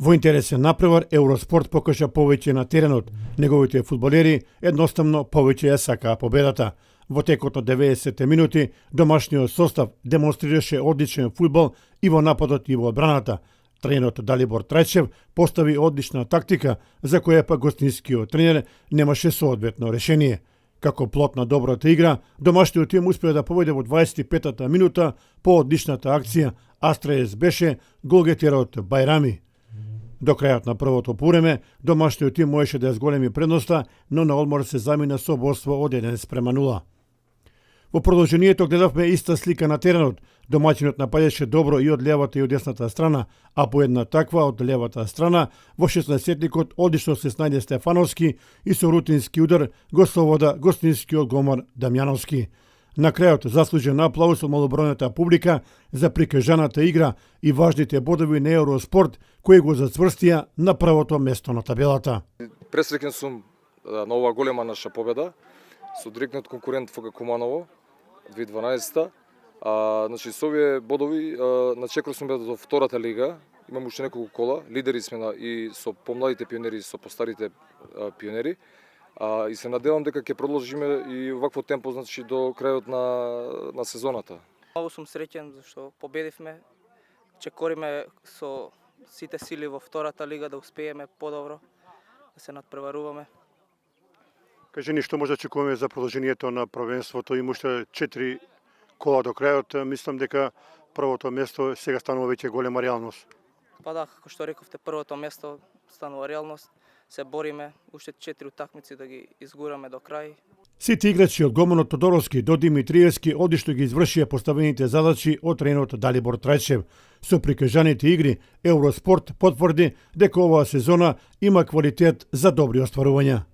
Во интересен напревар, Евроспорт покажа повеќе на теренот. Неговите фудбалери едноставно повеќе ја сакаа победата. Во текот на 90 минути, домашниот состав демонстрираше одличен фудбал и во нападот и во одбраната. Тренерот Далибор Трајчев постави одлична тактика, за која па гостинскиот тренер немаше соодветно решение. Како плод на добрата игра, домашниот тим успеа да победи во 25-та минута по одличната акција. Астраес беше голгетерот Бајрами. До крајот на првото полувреме, домашниот тим можеше да ја зголеми предноста, но на одмор се замина со водство од 1:0. Во продолжението гледавме иста слика на теренот. Домаќинот нападеше добро и од левата и од десната страна, а по една таква од левата страна во 16-тикот одлично се снајде Стефановски и со рутински удар го совода гостинскиот голмар Дамјановски. На крајот заслужен аплауз од малобројната публика за прикажаната игра и важните бодови на Евроспорт кои го зацврстија на првото место на табелата. Пресреќен сум на оваа голема наша победа со директниот конкурент ФК Куманово 2012-та. Значи со овие бодови начекор сме до втората лига. Имам уште неколку кола, лидери сме и со помладите пионери и со постарите пионери. И се надевам дека ќе продолжиме и вакво темпо, значи до крајот на сезоната. Многу сум среќен зашто победивме. Чекориме со сите сили во втората лига да успееме подобро, да се надпреваруваме. Кажи ни што може да очекуваме за продолжението на првенството. Има уште 4 кола до крајот. Мислам дека првото место сега станува веќе голема реалност. Па да, како што рековте, првото место станува реалност. Се бориме уште 4 утакмици да ги изгураме до крај. Сите играчи од голманот Тодоровски до Димитриевски одлично ги извршија поставените задачи од тренерот Далибор Трајчев. Со прикажаните игри, Евроспорт потврди дека оваа сезона има квалитет за добри остварувања.